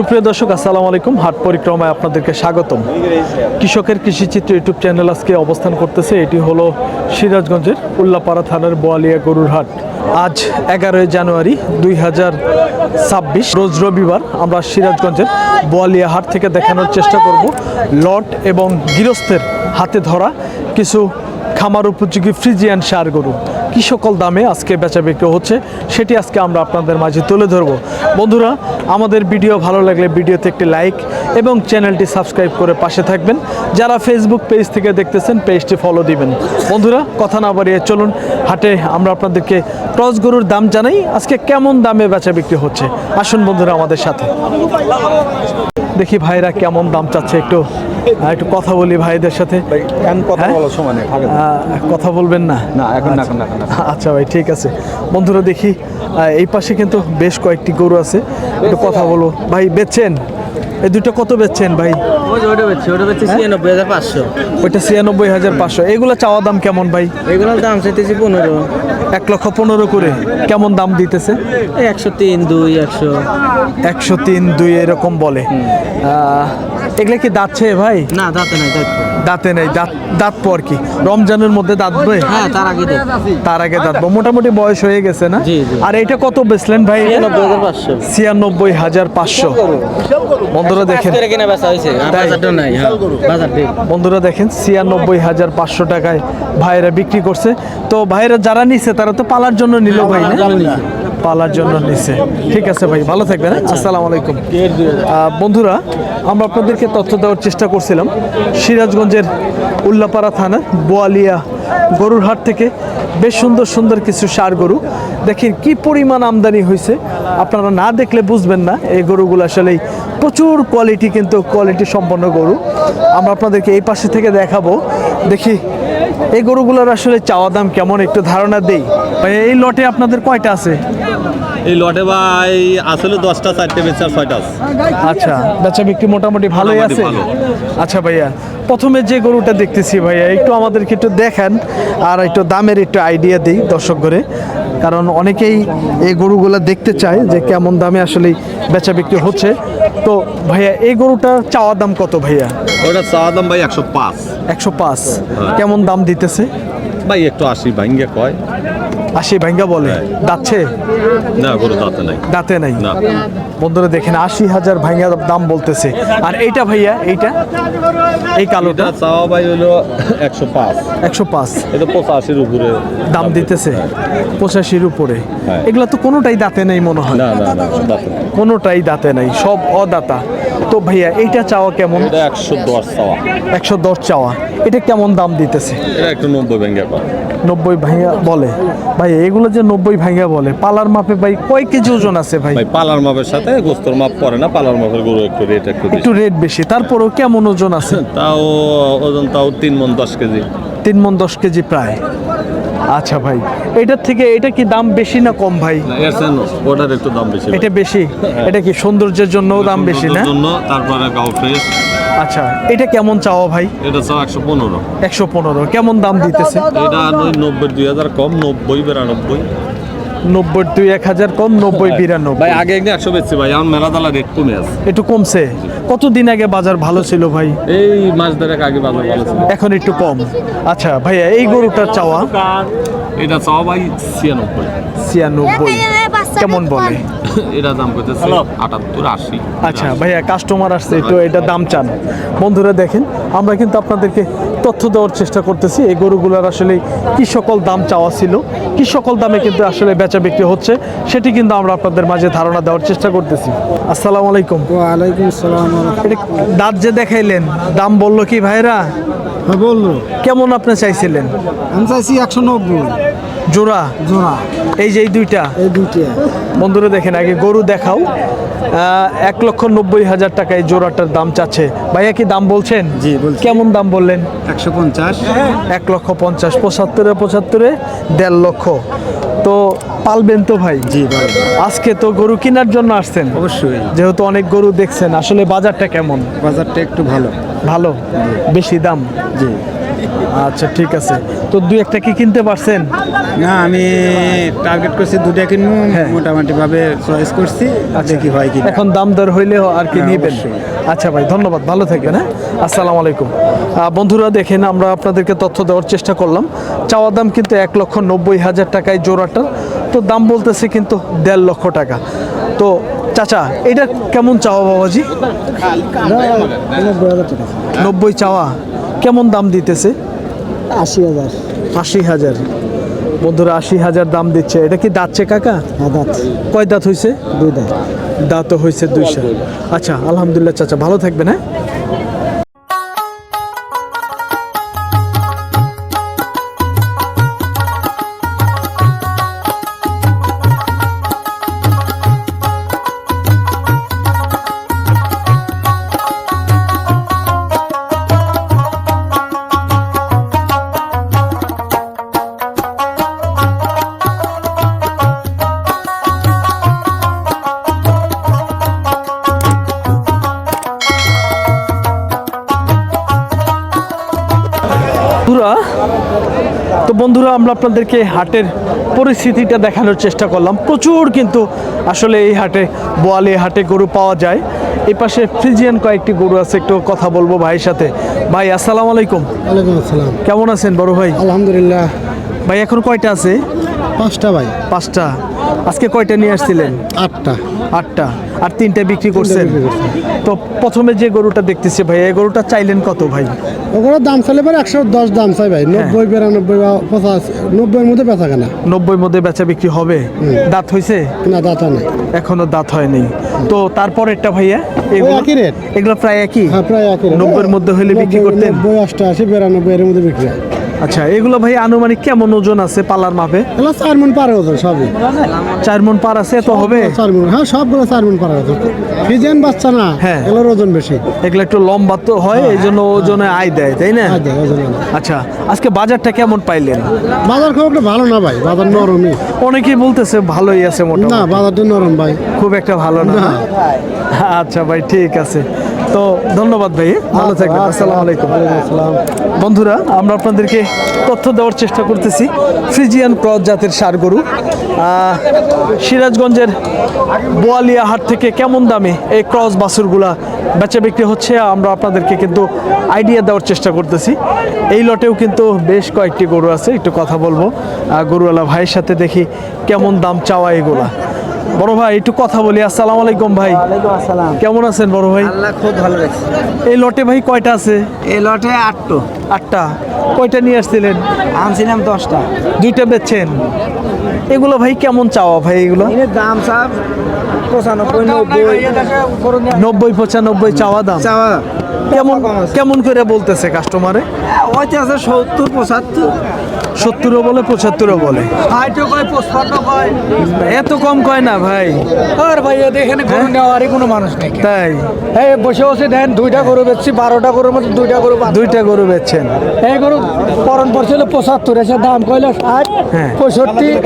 সুপ্রিয় দর্শক, আসসালামু আলাইকুম। হাট পরিক্রমায় আপনাদেরকে স্বাগতম। কৃষকের কৃষিচিত্র ইউটিউব চ্যানেল আজকে অবস্থান করতেছে। এটি হলো সিরাজগঞ্জের উল্লাপাড়া থানার বোয়ালিয়া গরুর হাট। আজ 11 জানুয়ারি 2026 রোজ রবিবার। আমরা সিরাজগঞ্জের বোয়ালিয়া হাট থেকে দেখানোর চেষ্টা করব লট এবং গৃহস্থের হাতে ধরা কিছু খামার উপযোগী ফ্রিজিয়ান ষাঁড় গরু কী সকল দামে আজকে বেচা বিক্রি হচ্ছে সেটি আজকে আমরা আপনাদের মাঝে তুলে ধরব। বন্ধুরা, আমাদের ভিডিও ভালো লাগলে ভিডিওতে একটি লাইক এবং চ্যানেলটি সাবস্ক্রাইব করে পাশে থাকবেন। যারা ফেসবুক পেজ থেকে দেখতেছেন পেজটি ফলো দিবেন। বন্ধুরা, কথা না বাড়িয়ে চলুন হাটে আমরা আপনাদেরকে ক্রস গরুর দাম জানাই। আজকে কেমন দামে বেচা বিক্রি হচ্ছে আসুন বন্ধুরা আমাদের সাথে দেখি ভাইরা কেমন দাম চাচ্ছে। একটু কথা বলি ভাইদের সাথে। কথা বলবেন না? আচ্ছা ভাই, ঠিক আছে। বন্ধুরা, দেখি এই পাশে কিন্তু বেশ কয়েকটি গরু আছে, একটু কথা বলবো। ভাই, বেচছেন? এই দুটো কত বেচছেন ভাই? ওটা বেচছি 96,500। ওইটা 96,500। এগুলো চাওয়া দাম কেমন ভাই? এগুলোর দাম চাইতেছি 15। 1,15,000 করে। কেমন দাম দিতেছে? 103, 2, 100। 103, 2 এরকম বলে। এগুলো কি দাঁতছে ভাই? না, দাঁতে নাই। দাঁতে নেই। দাঁত পর কি রমজানের মধ্যে দাঁতবে? হ্যাঁ, তার আগে দাঁতবো। মোটামুটি বয়স হয়ে গেছে না? জি, জি। আর এটা কত বেচলেন ভাই? 96,500। 96,500। বন্ধুরা দেখেন, কিনা বেচা হইছে। বাজারটা নাই। হ্যাঁ, বাজার ঠিক। বন্ধুরা দেখেন 96,500 টাকায় ভাইরা বিক্রি করছে। তো ভাইরা যারা নিছে তারা তো পালার জন্য নিল ভাই না? পালার জন্য নিছে। ঠিক আছে ভাই, ভালো থাকবেন। আসসালামু আলাইকুম। বন্ধুরা, আমরা আপনাদেরকে তথ্য দেওয়ার চেষ্টা করছিলাম সিরাজগঞ্জের উল্লাপাড়া থানার বোয়ালিয়া গরুর হাট থেকে বেশ সুন্দর সুন্দর কিছু ষাঁড় গরু। দেখেন কি পরিমাণ আমদানি হয়েছে, আপনারা না দেখলে বুঝবেন না। এই গরুগুলো আসলেই প্রচুর কোয়ালিটি, কিন্তু কোয়ালিটি সম্পন্ন গরু। আমরা আপনাদেরকে এই পাশে থেকে দেখাবো। দেখি এই গরুগুলোর আসলে চাওয়া দাম কেমন, একটু ধারণা দেই। ভাই, এই লটে আপনাদের কয়টা আছে? এই লটে ভাই আসলে 10টা, 4টে বেচার 6টা আছে। আচ্ছা, বেচা বিক্রি মোটামুটি ভালোই আছে। ভালো। আচ্ছা ভাইয়া, প্রথমে যে গরুটা দেখতেছি ভাইয়া, একটু আমাদেরকে একটু দেখান আর একটু দামের একটু আইডিয়া দিই দর্শক করে, কারণ অনেকেই এই গরুগুলো দেখতে চায় যে কেমন দামে আসলে বেচা বিক্রি হচ্ছে। তো ভাইয়া, এই গরুটার চাওয়া দাম কত ভাইয়া? ওটা চাওয়া দাম ভাই 105। 105। কেমন দাম দিতেছে ভাই? একটু 80 ভাঙ্গা কয়। 80 ভাঙ্গা বলে। দাচ্ছে না, গরু দাঁতে নাই। দাঁতে নাই না। বন্ধুরা দেখেন 80,000 ভাঙ্গা দাম বলতেছে। আর এইটা ভাইয়া, এইটা এই কালোটা এটা চাওয়া ভাই হলো 105। 105 এটা 85-এর উপরে দাম দিতেছে। 85-র উপরে। হ্যাঁ। এগুলা তো কোনোটাই দাঁতে নেই মনে হয়। না না না, দাঁতে নাই। কোনোটাই দাঁতে নাই, সব অদাতা। তো ভাইয়া, এইটা চাওয়া কেমন? এটা 110 চাওয়া। 110 চাওয়া। এটা কেমন দাম দিতেছে? এটা একটু 90 ভাঙ্গা কয়। 90 ভাঙ্গা বলে। ভাই, এগুলো যে 90 ভাঙ্গা বলে, পালার মাপে ভাই কয় কেজি ওজন আছে ভাই? ভাই পালার মাপের সাথে গোস্তর মাপ পড়ে না, পালার মাপের গরু একটু রেট একটু বেশি। একটু রেট বেশি, তারপরেও কেমন ওজন আছে? তাও ওজন তাও 3 মণ 10 কেজি। 3 মণ 10 কেজি প্রায়। আচ্ছা ভাই, এটার থেকে এটা কি দাম বেশি না কম ভাই? না, এর চেয়ে ওটার একটু দাম বেশি। এটা বেশি। এটা কি সৌন্দর্যের জন্য দাম বেশি না? জন্য তারপরে গাও ফ্রেশ। আচ্ছা, এটা কেমন চাওয়া ভাই? এটা চাও 115। 115। কেমন দাম দিতেছে? এটা 90, 2000 কম, 90, 92। 90, 1,000 কম, 90, 92। ভাই আগে একদিন 100 বেচছি ভাই, আমার মেলা দালা রেট কমে আছে। একটু কমছে। কতদিন আগে বাজার ভালো ছিল ভাই? এই মাস দেড়েক আগে বাজার ভালো ছিল। এখন একটু কম। আচ্ছা ভাইয়া, এই গরুটার চাওয়া? এটা চাওয়া ভাই 96। 96 কেমন বলে? এটা দাম করতেছে 78, 80। আচ্ছা ভাইয়া, কাস্টমার আসছে, একটু এটা দাম চান। বন্ধুরা দেখেন, আমরা কিন্তু আপনাদেরকে তথ্য দেওয়ার চেষ্টা করতেছি এই গরুগুলোর আসলে কি সকল দাম চাওয়া ছিল, কি সকল দামে কিন্তু আসলে বেচা বিক্রি হচ্ছে, সেটি কিন্তু আমরা আপনাদের মাঝে ধারণা দেওয়ার চেষ্টা করতেছি। আসসালামু আলাইকুম। ওয়ালাইকুম আসসালাম। এটা দাঁত যে দেখাইলেন, দাম বললো কি ভাইরা? হ্যাঁ, বললো। কেমন আপনি চাইছিলেন? আমি চাইছি 190 জোড়া। জোড়া। এই যে এই দুইটা। এই দুইটা। বন্ধুরা দেখেন, আগে গরু দেখাও। 1,90,000 টাকা এই জোড়াটার দাম চাচ্ছে। ভাইয়া কি দাম বলছেন? জি, বলছি। কেমন দাম বললেন? 150। 1,50,000। 75-75, 1.5 লক্ষ। তো পালবেন তো ভাই? জি ভাই। আজকে তো গরু কেনার জন্য আসছেন অবশ্যই। যেহেতু অনেক গরু দেখছেন, আসলে বাজারটা কেমন? বাজারটা একটু ভালো। ভালো। বেশি দাম? জি। আচ্ছা ঠিক আছে, তো দুই একটা কি কিনতে পারছেন? না, আমি টার্গেট করছি দুটা কিনবো, হ্যাঁ। মোটামুটি ভাবে চয়েস করছি, দেখি হয় কি। এখন দাম দর হইলেও আর কি হ্যাঁ, নিবেন। অবশ্যই। আচ্ছা ভাই, ধন্যবাদ, ভালো থাকবেন। হ্যাঁ, আসসালামু আলাইকুম। বন্ধুরা দেখেন, আমরা আপনাদেরকে তথ্য দেওয়ার চেষ্টা করলাম। চাওয়া দাম কিন্তু 1,90,000 টাকায় জোড়াটা, তো দাম বলতেছে কিন্তু 1.5 লক্ষ টাকা। তো চাচা, এটা কেমন চাওয়া বাবাজি? 90 চাওয়া, কেমন দাম দিতেছে? 80,000। 80,000। বন্ধুরা 80,000 দাম দিচ্ছে। এটা কি দাঁতছে কাকা? দাঁত কয় দাঁত হয়েছে? 2 দাঁত। দাঁতও হয়েছে 200। আচ্ছা, আলহামদুলিল্লাহ চাচা, ভালো থাকবেন। হ্যাঁ, তো বন্ধুরা আমরা আপনাদেরকে হাটের পরিস্থিতিটা দেখানোর চেষ্টা করলাম। প্রচুর কিন্তু আসলে এই হাটে, বোয়ালি হাটে গরু পাওয়া যায়। এই পাশে ফ্রিজিয়ান কয়েকটি গরু আছে, একটু কথা বলবো ভাইয়ের সাথে। ভাই আসসালামু আলাইকুম। ওয়ালাইকুম আসসালাম। কেমন আছেন বড় ভাই? আলহামদুলিল্লাহ। ভাই এখন কয়টা আছে? 5টা ভাই। 5টা। আজকে কয়টা নিয়ে আসছিলেন? 8টা। 8টা। আর 3টা বিক্রি করছেন? বিক্রি করছি। তো প্রথমে যে গরুটা দেখতেছি ভাই, এই গরুটা চাইলেন কত ভাই? ওগুলোর দাম চাইলে পরে 110 দাম চাই ভাই। 90, 92 বা 85, 90-এর মধ্যে বেচা কেনা। 90 মধ্যে বেচা বিক্রি হবে। দাঁত হয়েছে? না, দাঁতা নাই। এখনো দাঁত হয়নি। তো তারপরেরটা ভাইয়া, এগুলো একই রেট। এগুলো প্রায় একই। হ্যাঁ, প্রায় একই রেট। 90-এর মধ্যে হলে বিক্রি করতেন? 90, 88, 92 এর মধ্যে বিক্রি হয়। আচ্ছা, এগুলো ভাই আনুমানিক কেমন ওজন আছে পালার মাপে? এগুলো 4 মণ পারে ওজন সবই। 4 মণ পার আছে, এত হবে? 4 মণ, হ্যাঁ সবগুলো 4 মণ পারে ওজন। ফ্রিজিয়ান বাচ্চা না, হ্যাঁ। এগুলোর ওজন বেশি। এগুলো একটু লম্বা তো হয়, এই জন্য ওজনে আয় দেয়, তাই না? আয় দেয়, ওজন অনেক। আচ্ছা, আজকে বাজারটা কেমন পাইলেন? বাজার খুব একটা ভালো না ভাই, বাজার নরমই। অনেকেই বলতেছে ভালোই আছে না, মোটামুটি। বাজারটা নরম ভাই। খুব একটা ভালো না। না। আচ্ছা ভাই, ঠিক আছে। তো ধন্যবাদ ভাই, ভালো থাকবেন। আসসালামু আলাইকুম। আসসালাম। বন্ধুরা আমরা আপনাদেরকে তথ্য দেওয়ার চেষ্টা করতেছি। ফ্রিজিয়ান ক্রস জাতের ষাঁড় গরু সিরাজগঞ্জের বোয়ালিয়া হাট থেকে কেমন দামে এই ক্রস বাছুরগুলা বেচা বিক্রি হচ্ছে, আমরা আপনাদেরকে কিন্তু আইডিয়া দেওয়ার চেষ্টা করতেছি। এই লটেও কিন্তু বেশ কয়েকটি গরু আছে, একটু কথা বলবো গরুওয়ালা ভাইয়ের সাথে, দেখি কেমন দাম চাওয়া এগুলা। বড় ভাই একটু কথা বলি। আসসালামু আলাইকুম ভাই। আসসালাম। কেমন আছেন বড় ভাই? আল্লাহ খুব ভালো লাগছে। এই লটে ভাই কয়টা আছে? এই লটে 8টো। 8টা। কয়টা নিয়ে আসছিলেন? আনছিলাম 10টা। 2টা বেচছেন। এগুলো ভাই কেমন চাওয়া ভাই এগুলো? এর দাম সব 95, 90। 90-95 চাওয়া দাম। চাওয়া কেমন কেমন করে বলতেছে কাস্টমারে? ওইতে আছে 70, 75। 70ও বলে, 75ও বলে। 60ও কয়, 55 কয়। এত কম কয় না ভাই। আর ভাই এখানে গরু নেওয়ারই কোনো মানুষ নেই। তাই এই বসে বসে দেন 2টা গরু বেচছি, 12টা গরুর মধ্যে 2টা গরু বাদ। 2টা গরু বেচছেন। এই গরু পরন পড়ছিল 75, এসে দাম কইলো 60, হ্যাঁ। 65।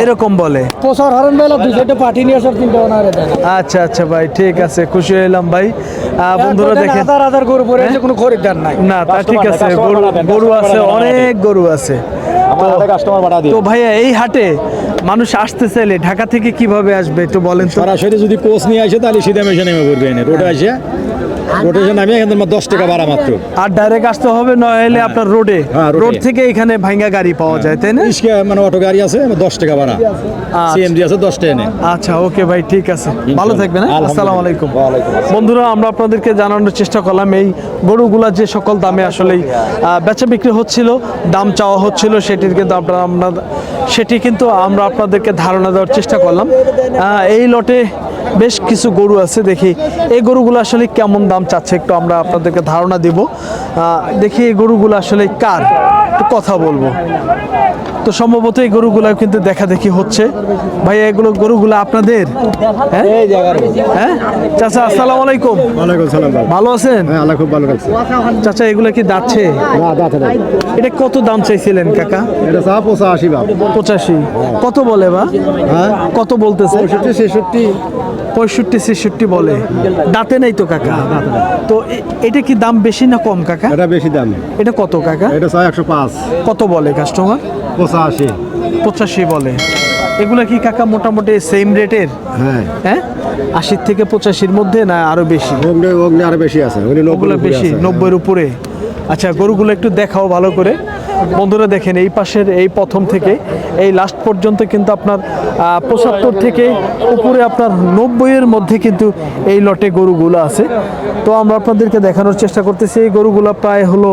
এরকম বলে। প্রচার হারন বেলা 2-4টা পার্টি নিয়ে সব চিন্তা ভাবনা করে দেন। আচ্ছা আচ্ছা ভাই, ঠিক আছে, খুশি হইলাম ভাই। বন্ধুরা দেখেন, হাজার হাজার গরু পরে আছে, কোনো খরিদ্দার নাই। না তা ঠিক আছে, গরু আছে, অনেক গরু আছে। তো ভাইয়া এই হাটে মানুষ আসতে চাইলে ঢাকা থেকে কিভাবে আসবে একটু বলেন তো? সরাসরি যদি কোচ নিয়ে আসে তাহলে সিধা মেশে নেমে পড়বে এনে রোডে আসে, রোডে এসে নামিয়ে এখান থেকে 10 টাকা ভাড়া মাত্র। আর ডাইরেক্ট আসতে হবে, নইলে আপনার রোডে, হ্যাঁ, রোডে। রোড থেকে এখানে ভাঙ্গা গাড়ি পাওয়া যায়, তাই না? রিক্সা মানে অটো গাড়ি আছে 10 টাকা ভাড়া, সিএনজি আছে 10 টাকা এনে। আচ্ছা ওকে ভাই, ঠিক আছে, ভালো থাকবেন। হ্যাঁ? আসসালামু আলাইকুম। ওয়ালাইকুম বন্ধুরা আমরা আপনাদেরকে জানানোর চেষ্টা করলাম এই গরুগুলা যে সকল দামে আসলেই বেচা বিক্রি হচ্ছিল, দাম চাওয়া হচ্ছিল, সেটি কিন্তু আমরা আপনাদেরকে ধারণা দেওয়ার চেষ্টা করলাম। এই লটে বেশ কিছু গরু আছে, দেখি এই গরুগুলো আসলে কেমন দাম চাচ্ছে একটু আমরা আপনাদেরকে ধারণা দিব। দেখি এই গরুগুলো আসলে কার, একটু কথা বলবো। তো সম্ভবত এই গরুগুলা কিন্তু দেখা দেখি হচ্ছে। ভাইয়া এগুলো গরুগুলা আপনাদের? হ্যাঁ হ্যাঁ চাচা আসসালামু আলাইকুম। ওয়ালাইকুম সালাম ভাই। ভালো আছেন? হ্যাঁ আল্লাহ খুব ভালো লাগছে। চাচা এগুলা কি দাচ্ছে? না দাঁতে নাই। এটা কত দাম চাইছিলেন কাকা? এটা চা 85 বাপ। 85 কত বলে বা? হ্যাঁ কত বলতেছে? 65 65-66 বলে। দাঁতে নাই তো কাকা? তো এটা কি দাম বেশি না কম কাকা? এটা বেশি দাম। এটা কত কাকা? এটা চা 105। কত বলে কাস্টমার? 85। 85 বলে। এগুলা কি কাকা মোটামুটি সেম রেটের? হ্যাঁ হ্যাঁ 80 থেকে 85-র মধ্যে না আরো বেশি? অগ্নি আরো বেশি আছে। ওগুলো বেশি 90-এর উপরে। আচ্ছা গরুগুলো একটু দেখাও ভালো করে। বন্ধুরা দেখেন এই পাশের এই প্রথম থেকে এই লাস্ট পর্যন্ত কিন্তু আপনার 75 থেকে উপরে আপনার 90-এর মধ্যে কিন্তু এই লটে গরুগুলো আছে। তো আমরা আপনাদেরকে দেখানোর চেষ্টা করতেছি এই গরুগুলো প্রায় হলো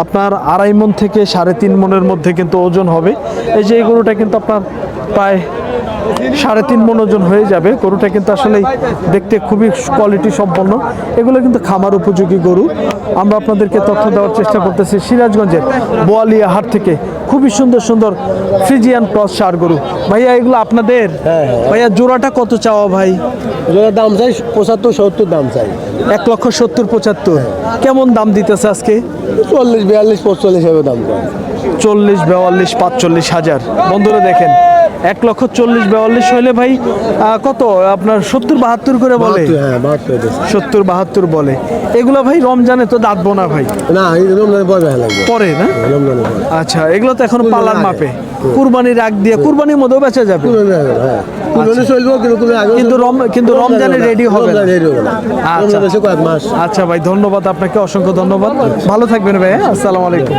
আপনার 2.5 মণ থেকে 3.5 মণের মধ্যে কিন্তু ওজন হবে। এই যে এই গরুটা কিন্তু আপনার প্রায় 3.5 মণ ওজন হয়ে যাবে। গরুটা কিন্তু আসলে দেখতে খুবই কোয়ালিটি সম্পন্ন। এগুলো কিন্তু খামার উপযোগী গরু। আমরা আপনাদেরকে তথ্য দেওয়ার চেষ্টা করতেছি সিরাজগঞ্জের বোয়ালিয়া হাট থেকে খুবই সুন্দর সুন্দর ফ্রিজিয়ান ক্রস ষাঁড় গরু। ভাইয়া এগুলো আপনাদের? ভাইয়া জোড়াটা কত চাওয়া ভাই? যেটা দাম চাই 75-70 দাম চাই। 1,70,75 কেমন দাম দিতেছে আজকে? 40-42-45 হবে দাম। 40-42-45 হাজার। বন্ধুরা দেখেন 1,40,42 হইলে ভাই কত আপনার 70-72 করে বলে? হ্যাঁ 72। 70-72 বলে। এগুলো ভাই রমজানে তো দাঁতবো না ভাই? না এই রমজানে পরে লাগবে। পরে না? রমজানে পরে। আচ্ছা এগুলো তো এখন পালার মাপে কুরবানির আগ দিয়ে কুরবানির মধ্যেও বেচা যাবে। হ্যাঁ কুরবানি চলবে কিন্তু রমজানে রেডি হবে না। রেডি হবে না। আচ্ছা। রমজান এসে কয়েক মাস। আচ্ছা ভাই ধন্যবাদ আপনাকে, অসংখ্য ধন্যবাদ। ভালো থাকবেন ভাই। আসসালামু আলাইকুম।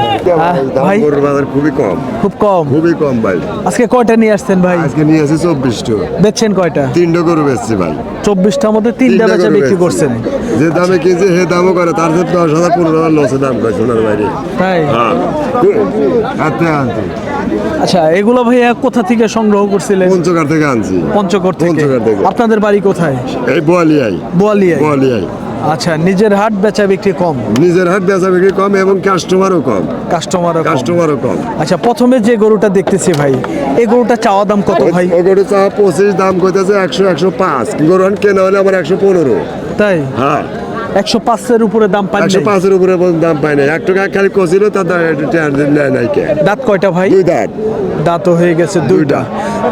ভাই গরুর বাজার খুবই কম, খুব কম। খুবই কম ভাই। আজকে কয়টা নিয়ে আসছেন ভাই? আজকে নিয়ে আসি 24টা। বেচছেন কয়টা? 3টা গরু বেচছি ভাই। 24টার মধ্যে 3টা বেচা গরু বিক্রি বেচছি। করছেন? যে দামে কিনছে সে দামও করে, তার সাথে 10,000-15,000 লসে দাম করে সোনার বাইরে। তাই? হ্যাঁ আনতে আনতে আচ্ছা এগুলো ভাইয়া কোথা থেকে সংগ্রহ করছিলেন? পঞ্চগড় থেকে আনছি। পঞ্চগড় থেকে। পঞ্চগড় থেকে। আপনাদের বাড়ি কোথায়? এই বোয়ালিয়াই। বোয়ালিয়ায়। বোয়ালিয়াই। আচ্ছা নিজের হাট বেচা বিক্রি কম? নিজের হাট বেচা বিক্রি কম এবং কাস্টমারও কম। কাস্টমারও কম। আচ্ছা প্রথমে যে গরুটা দেখতেছি ভাই এই গরুটা চাওয়া দাম কত ভাই? ওই গরু চা 25 দাম কইতেছে 100-105। গরু কেনা হলে আমার 115। তাই? হ্যাঁ 105-এর উপরে দাম পাই? 105-এর উপরে দাম পাই না। 1 টাকা খালি কছিল তার নেয় নাই কে। দাঁত কয়টা ভাই? 2 দাঁত। দাঁতও হয়ে গেছে 2টা।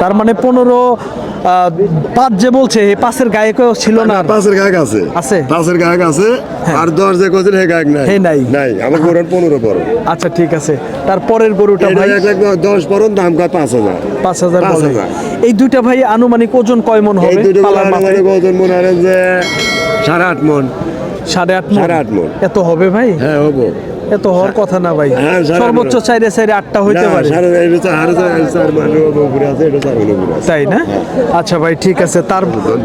তার মানে 15-5 যে বলছে এই পাশের গায়ে কেউ ছিল না? পাশের গায়ক আছে। আছে? পাশের গায়ক আছে। আর 10 যে কছিল হে গায়ক নাই। হে নাই। নাই আমার গরু 15 পড়ো। আচ্ছা ঠিক আছে। তারপরের গরুটা এটা ভাই? 1,10 পড়ন দাম কয় 5,000। 5,000 বলে। 5,000। এই দুইটা ভাই আনুমানিক ওজন কয় মণ এই হবে? দুটো পালার মাপে? মানে ওজন মনে হয় যে 8.5 মণ। 8.5 মণ? 8.5 মণ। এত হবে ভাই? হ্যাঁ হবো। এত হওয়ার কথা না ভাই। হ্যাঁ, 8.5 সর্বোচ্চ 4.5-8টা হইতে পারে। তাই না? আচ্ছা ভাই ঠিক আছে।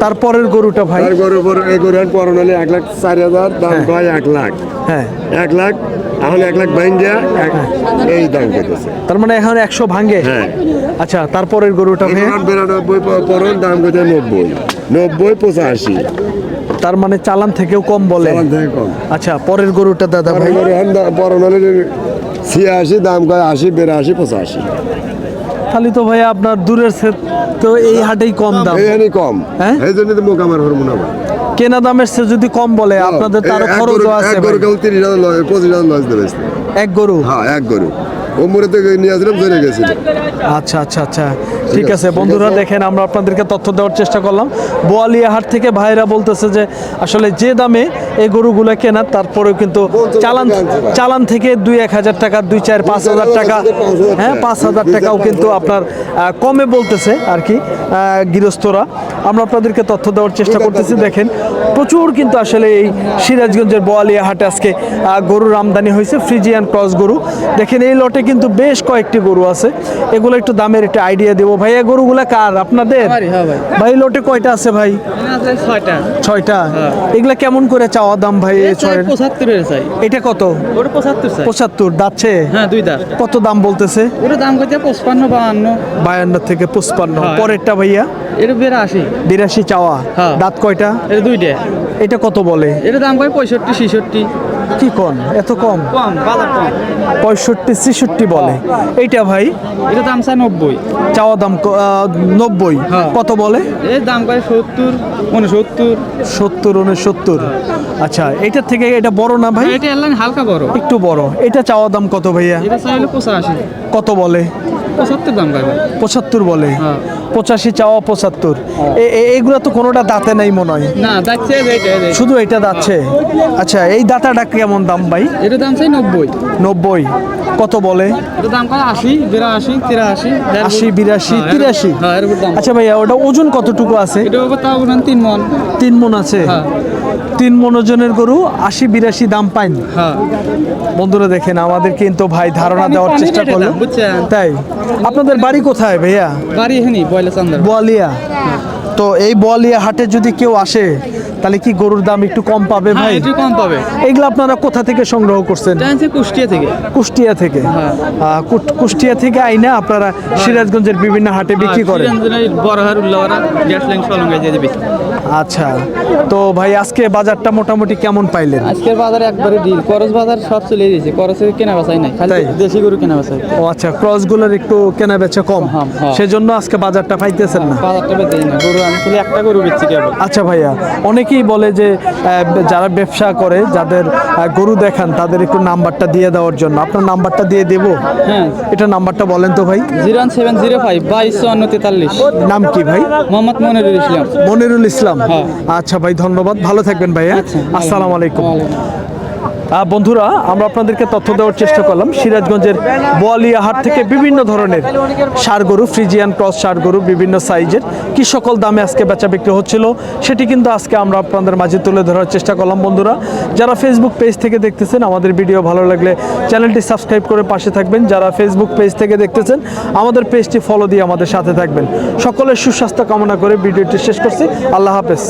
তারপরের গরুটা ভাই? তার গরু এই গরু পড়ন হলে 1,04,000 দাম কয় 1 লাখ। হ্যাঁ 1 লাখ এখন 1 লাখ ভাঙ্গিয়া এই দাম কইতেছে। তার মানে এখন 100 ভাঙে? হ্যাঁ। আচ্ছা তারপরের গরুটা ভাই? 92 পড়ন দাম কইতে 90-85। তার মানে চালান থেকেও কম বলে? চালান থেকে কম। আচ্ছা পরের গরুটা দাদা ভাই? পড়ন হলে 86 দাম কয় 80-82-85। তাহলে তো ভাই আপনার দূরের তো এই হাটেই কম দাম। এইখানে কম। হ্যাঁ? এই জন্য তো মোকামার হরমোন আবার কেনা দামের চেয়ে যদি কম বলে আপনাদের তারও খরচও আছে এক ভাই। গরু কেউ 30,000-25,000 লস দেবে। এক গরু? হ্যাঁ এক গরু ও মুরে থেকে নিয়ে আসলাম ধরে গেছিল। আচ্ছা আচ্ছা আচ্ছা ঠিক আছে। বন্ধুরা দেখেন আমরা আপনাদেরকে তথ্য দেওয়ার চেষ্টা করলাম। বোয়ালিয়া হাট থেকে ভাইরা বলতেছে যে আসলে যে দামে এই গরুগুলো কেনা তারপরেও কিন্তু চালান থেকে 2-1,000 টাকা 2-4-5,000 টাকা হ্যাঁ 5,000 টাকাও কিন্তু আপনার কমে বলতেছে আর কি গৃহস্থরা। আমরা আপনাদেরকে তথ্য দেওয়ার চেষ্টা করতেছি। দেখেন প্রচুর কিন্তু আসলে এই সিরাজগঞ্জের বোয়ালিয়া হাটে আজকে গরুর আমদানি হয়েছে ফ্রিজিয়ান ক্রস গরু। দেখেন এই লটে কিন্তু বেশ কয়েকটি গরু আছে। এগুলো একটু দামের একটা আইডিয়া দেবো। ভাই এই গরুগুলা কার? আপনাদের? ভাই লটে কয়টা আছে ভাই? 6টা। এগুলা কেমন করে চাওয়া দাম ভাই? 75 চাই। এটা কত? 75 চাই। 75 দাচ্ছে? হ্যাঁ 2 দাঁত। কত দাম বলতেছে? ওর দাম কত? 55-52। 52 থেকে 55। হ্যাঁ। পরেরটা ভাইয়া? এর 82। 82 চাওয়া। হ্যাঁ। দাঁত কয়টা? এর 2টা। এটা কত বলে? এর দাম কয় 65-66। কি কোন এত কম? কম বাজার কম। 65-66 বলে। এইটা ভাই এটা দাম চাই 90। চাওয়া দাম 90। হ্যাঁ। কত বলে? এই দাম করে 70, 69। 70-69। আচ্ছা, এইটার থেকে এটা বড় না ভাই? এটা এলান হালকা বড়। একটু বড়। এটা চাওয়া দাম কত ভাইয়া? এটা চাইলে 85। কত বলে? 75 দাম করে। 75 বলে। হ্যাঁ। 85 চাওয়া 75। এইগুলা তো কোনোটা দাঁতে নাই মনে হয়, না যাচ্ছে এইটা। শুধু এটা দাঁতছে। আচ্ছা, এই দাঁতাটা কেমন দাম ভাই? এটা দাম চাই 90। 90। কত বলে? এটা দাম করে 80, 82, 83। 80, 82, 83। হ্যাঁ এর উপর দাম। আচ্ছা ভাইয়া, ওটা ওজন কতটুকু আছে? এটা উপর তাও বলেন 3 মণ। 3 মণ আছে। হ্যাঁ 3 মণ ওজনের গরু 80-82 দাম পাইন। হ্যাঁ। বন্ধুরা দেখেন, আমাদের কিন্তু ভাই ধারণা দেওয়ার পানির চেষ্টা রেটে করলো। দাম, বুঝছেন? তাই আপনাদের বাড়ি কোথায় ভাইয়া? বাড়ি এখানেই বয়লা চান্দার। বোয়ালিয়া। তো এই বোয়ালিয়া হাটে যদি কেউ আসে তাহলে কি গরুর দাম একটু কম পাবে হ্যাঁ ভাই? একটু কম পাবে। এগুলো আপনারা কোথা থেকে সংগ্রহ করছেন? এটা হচ্ছে কুষ্টিয়া থেকে। কুষ্টিয়া থেকে। হ্যাঁ। কুষ্টিয়া থেকে আইনা আপনারা সিরাজগঞ্জের বিভিন্ন হাটে বিক্রি করেন। বড় হার উল্লাওয়ারা গ্যাস লাইন সলঙ্গে দিয়ে দিবে। আচ্ছা, তো ভাই আজকে বাজারটা মোটামুটি কেমন পাইলেন? আজকের বাজারে একবারে ডিল। করজ বাজার সব চলে গেছে। করজে কেনা বেচাই নাই, খালি তাই? দেশি গরু কেনা বেচাই। ও আচ্ছা, ক্রসগুলোর একটু কেনা বেচা কম, হ্যাঁ, হ্যাঁ। সেজন্য আজকে বাজারটা পাইতেছেন না। বাজারটা বেচাই না, গরু আমি খালি একটা গরু বেচছি কেবল। আচ্ছা ভাইয়া, অনেকেই বলে যে যারা ব্যবসা করে, যাদের গরু দেখান, তাদের একটু নাম্বারটা দিয়ে দেওয়ার জন্য। আপনার নাম্বারটা দিয়ে দেব? হ্যাঁ এটা নাম্বারটা বলেন তো ভাই। 01705 225443। নাম কি ভাই? মোহাম্মদ মনিরুল ইসলাম। মনিরুল ইসলাম। হ্যাঁ। আচ্ছা ভাই, ধন্যবাদ, ভালো থাকবেন ভাইয়া। আসসালামু আলাইকুম। বন্ধুরা, আমরা আপনাদেরকে তথ্য দেওয়ার চেষ্টা করলাম সিরাজগঞ্জের বোয়ালিয়া হাট থেকে বিভিন্ন ধরনের ষাঁড় গরু, ফ্রিজিয়ান ক্রস ষাঁড় গরু বিভিন্ন সাইজের কি সকল দামে আজকে বেচা বিক্রি হচ্ছিল সেটি কিন্তু আজকে আমরা আপনাদের মাঝে তুলে ধরার চেষ্টা করলাম। বন্ধুরা, যারা ফেসবুক পেজ থেকে দেখতেছেন, আমাদের ভিডিও ভালো লাগলে চ্যানেলটি সাবস্ক্রাইব করে পাশে থাকবেন। যারা ফেসবুক পেজ থেকে দেখতেছেন, আমাদের পেজটি ফলো দিয়ে আমাদের সাথে থাকবেন। সকলের সুস্বাস্থ্য কামনা করে ভিডিওটি শেষ করছি। আল্লাহ হাফেজ।